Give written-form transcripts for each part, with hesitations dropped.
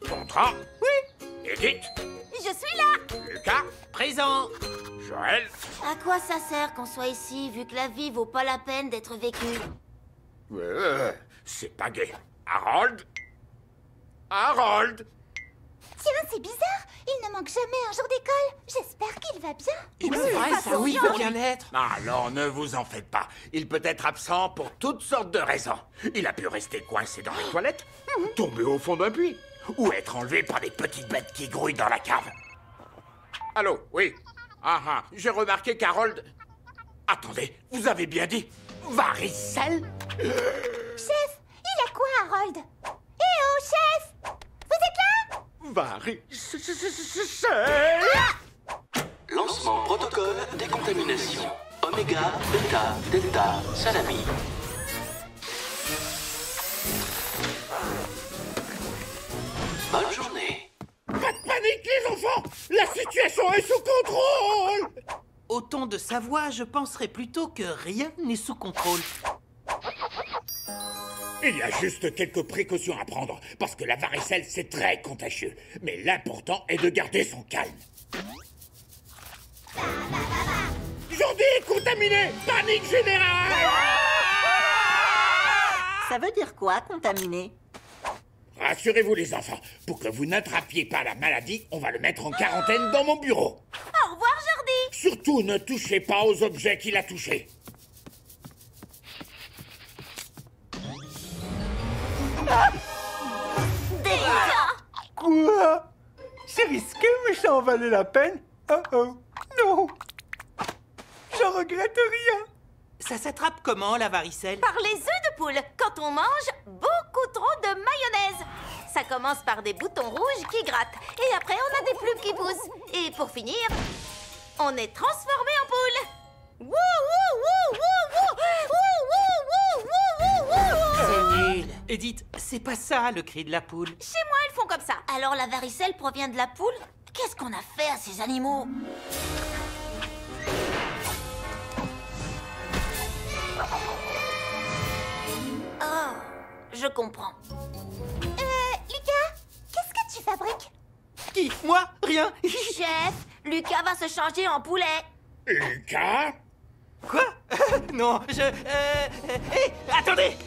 Contrat? Oui. Edith? Je suis là. Lucas? Présent. Joël? À quoi ça sert qu'on soit ici, vu que la vie vaut pas la peine d'être vécue? C'est pas gai. Harold? Harold? Tiens, c'est bizarre. Il ne manque jamais un jour d'école. J'espère qu'il va bien. C'est vrai, ça, oui, il veut bien être. Alors, ne vous en faites pas. Il peut être absent pour toutes sortes de raisons. Il a pu rester coincé dans les toilettes, tomber au fond d'un puits, ou être enlevé par des petites bêtes qui grouillent dans la cave. Allô, oui. J'ai remarqué qu'Harold... Attendez, vous avez bien dit varicelle? Chef, il a quoi, Harold? Eh oh, chef! Vous êtes là? Varicelle? Lancement protocole décontamination. Oméga, bêta, delta, salami. Bonne journée. Pas de panique, les enfants! La situation est sous contrôle! Au ton de sa voix, je penserais plutôt que rien n'est sous contrôle. Il y a juste quelques précautions à prendre, parce que la varicelle, c'est très contagieux. Mais l'important est de garder son calme. Jordi est contaminé! Panique générale! Ça veut dire quoi, contaminé? Rassurez-vous, les enfants, pour que vous n'attrapiez pas la maladie, on va le mettre en quarantaine dans mon bureau. Au revoir, Jordi. Surtout, ne touchez pas aux objets qu'il a touchés. Quoi? C'est risqué, mais ça en valait la peine? Oh, non! J'en regrette rien. Ça s'attrape comment, la varicelle? Par les œufs de poule, quand on mange beaucoup trop de mayonnaise. Ça commence par des boutons rouges qui grattent. Et après, on a des plumes qui poussent. Et pour finir, on est transformé en poule. Wouh, wouh, wouh, wouh, wouh, wouh, wouh, wouh, wouh, wouh. C'est nul. Edith, c'est pas ça, le cri de la poule. Chez moi, elles font comme ça. Alors la varicelle provient de la poule? Qu'est-ce qu'on a fait à ces animaux? Oh, je comprends. Lucas, qu'est-ce que tu fabriques? Qui? Moi? Rien. Chef, Lucas va se changer en poulet. Lucas? Quoi? Non, Hé, attendez!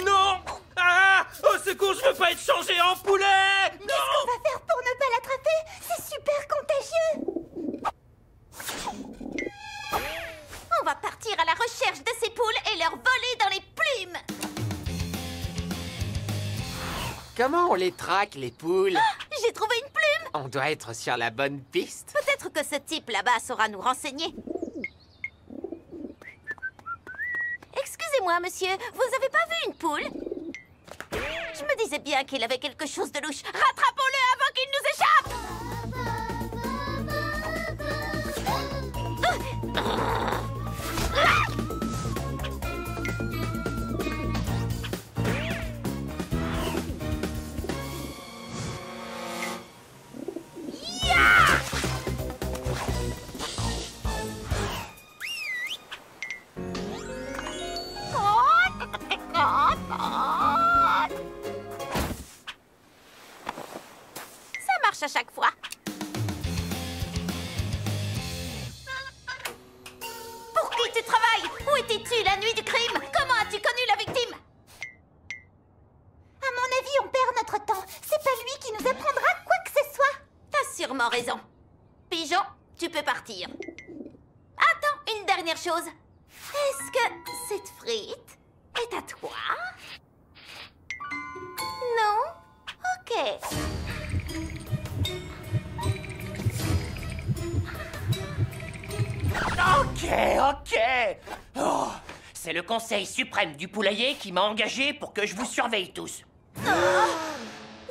Non! Ah! Au secours, je veux pas être changé en poulet! Qu'est-ce qu'on va faire pour ne pas l'attraper? C'est super contagieux. On va partir à la recherche de ces poules et leur voler dans les plumes. Comment on les traque, les poules? J'ai trouvé une plume. On doit être sur la bonne piste. Peut-être que ce type là-bas saura nous renseigner. Excusez-moi, monsieur, vous avez pas vu une poule? Je me disais bien qu'il avait quelque chose de louche. Rattrapons-le avant qu'il nous échappe! Ça marche à chaque fois. Pour qui tu travailles? Où étais-tu la nuit du crime? Comment as-tu connu la victime? À mon avis, on perd notre temps. C'est pas lui qui nous apprendra quoi que ce soit. T'as sûrement raison. Pigeon, tu peux partir. Attends, une dernière chose. Est-ce que cette frite est à toi? Non? Ok. Ok. Oh, c'est le Conseil suprême du poulailler qui m'a engagé pour que je vous surveille tous.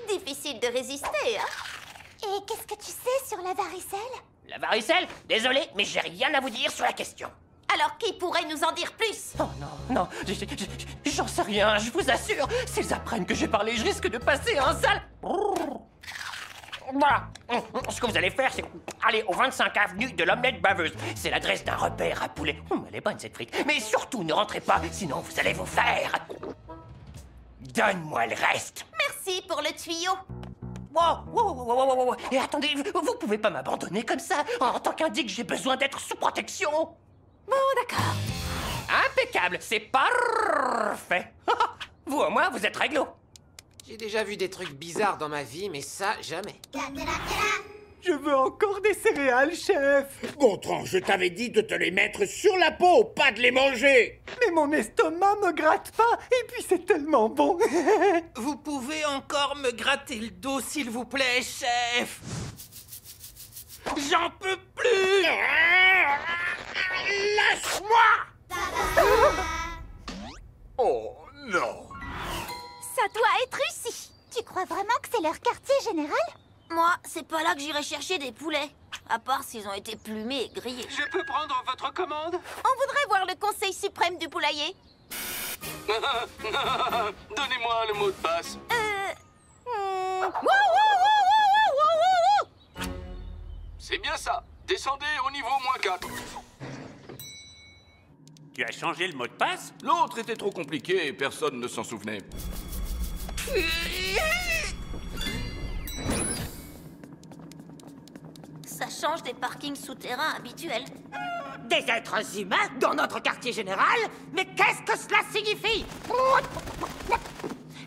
Difficile de résister, hein? Et qu'est-ce que tu sais sur la varicelle? La varicelle? Désolé, mais j'ai rien à vous dire sur la question. Alors qui pourrait nous en dire plus? Oh non, non, j'en sais rien, je vous assure. S'ils apprennent que j'ai parlé, je risque de passer un sale... Voilà. Ce que vous allez faire, c'est aller au 25 avenue de l'Omelette Baveuse. C'est l'adresse d'un repère à poulet. Elle est bonne, cette frite. Mais surtout, ne rentrez pas, sinon vous allez vous faire. Donne-moi le reste. Merci pour le tuyau. Wow. Et attendez, vous pouvez pas m'abandonner comme ça. En tant qu'indique, j'ai besoin d'être sous protection. Bon, d'accord. Impeccable, c'est parfait. Vous au moins, vous êtes réglo. J'ai déjà vu des trucs bizarres dans ma vie, mais ça, jamais. Je veux encore des céréales, chef. Gontran, je t'avais dit de te les mettre sur la peau, pas de les manger. Mais mon estomac me gratte pas, et puis c'est tellement bon. Vous pouvez encore me gratter le dos, s'il vous plaît, chef? J'en peux plus! Lâche-moi! Oh non! Ça doit être ici. Tu crois vraiment que c'est leur quartier général? Moi, c'est pas là que j'irai chercher des poulets. À part s'ils ont été plumés et grillés. Je peux prendre votre commande? On voudrait voir le conseil suprême du poulailler. Donnez-moi le mot de passe. C'est bien ça. Descendez au niveau -4. Tu as changé le mot de passe? L'autre était trop compliqué et personne ne s'en souvenait. Ça change des parkings souterrains habituels. Des êtres humains dans notre quartier général? Mais qu'est-ce que cela signifie?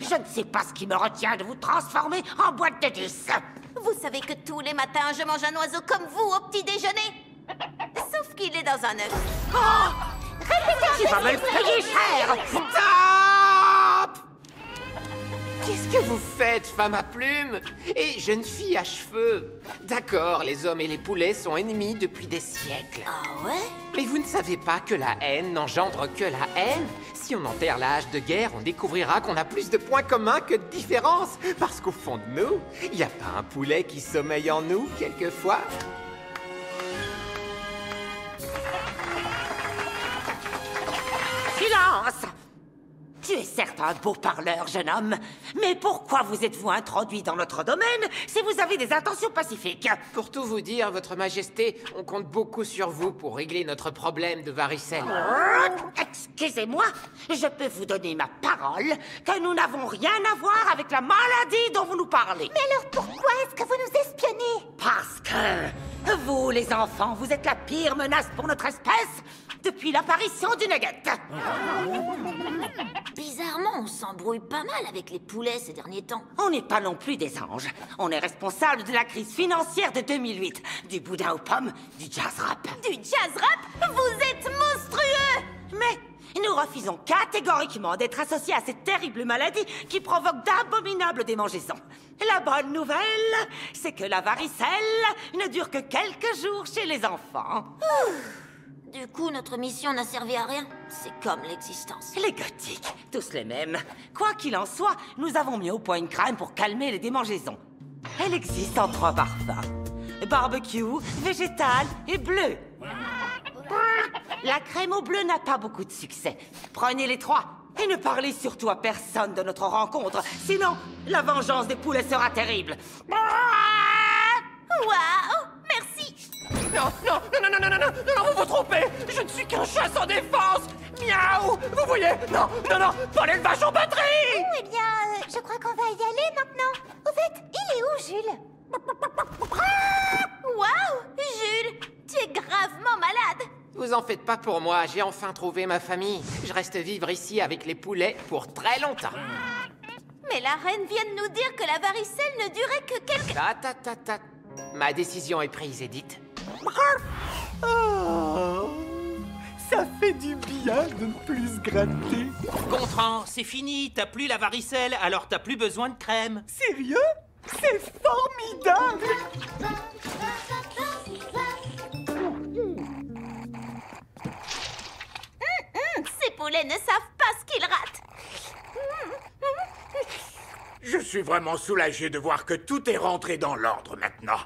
Je ne sais pas ce qui me retient de vous transformer en boîte de 10. Vous savez que tous les matins, je mange un oiseau comme vous au petit déjeuner. Sauf qu'il est dans un œuf. Tu vas me le payer cher! Stop! Qu'est-ce que vous faites, femme à plumes? Et jeune fille à cheveux? D'accord, les hommes et les poulets sont ennemis depuis des siècles. Ah ouais? Mais vous ne savez pas que la haine n'engendre que la haine? Si on enterre la hache de guerre, on découvrira qu'on a plus de points communs que de différences. Parce qu'au fond de nous, il n'y a pas un poulet qui sommeille en nous, quelquefois? Silence! Tu es certes un beau parleur, jeune homme, mais pourquoi vous êtes-vous introduit dans notre domaine si vous avez des intentions pacifiques? Pour tout vous dire, votre majesté, on compte beaucoup sur vous pour régler notre problème de varicelle. Excusez-moi, je peux vous donner ma parole que nous n'avons rien à voir avec la maladie dont vous nous parlez. Mais alors pourquoi est-ce que vous nous espionnez? Parce que vous, les enfants, vous êtes la pire menace pour notre espèce depuis l'apparition du nugget. Bizarrement, on s'embrouille pas mal avec les poulets ces derniers temps. On n'est pas non plus des anges. On est responsable de la crise financière de 2008, du boudin aux pommes, du jazz rap. Du jazz rap? Vous êtes monstrueux! Mais nous refusons catégoriquement d'être associés à cette terrible maladie qui provoque d'abominables démangeaisons. La bonne nouvelle, c'est que la varicelle ne dure que quelques jours chez les enfants. Du coup, notre mission n'a servi à rien. C'est comme l'existence. Les gothiques, tous les mêmes. Quoi qu'il en soit, nous avons mis au point une crème pour calmer les démangeaisons. Elle existe en 3 parfums. Barbecue, végétal et bleu. La crème au bleu n'a pas beaucoup de succès. Prenez les 3 et ne parlez surtout à personne de notre rencontre. Sinon, la vengeance des poulets sera terrible. Waouh! Merci! Non, vous vous trompez! Je ne suis qu'un chat sans défense! Miaou! Vous voyez? Non, pas l'élevage en batterie! Eh bien, je crois qu'on va y aller maintenant. Au fait, il est où, Jules? Waouh! Jules, tu es gravement malade! Vous en faites pas pour moi, j'ai enfin trouvé ma famille. Je reste vivre ici avec les poulets pour très longtemps. Mais la reine vient de nous dire que la varicelle ne durait que quelques... Ma décision est prise, Edith. Oh, ça fait du bien de ne plus se gratter. Gontran, c'est fini, t'as plus la varicelle, alors t'as plus besoin de crème. Sérieux? C'est formidable! Ces poulets ne savent pas ce qu'ils ratent. Je suis vraiment soulagé de voir que tout est rentré dans l'ordre maintenant.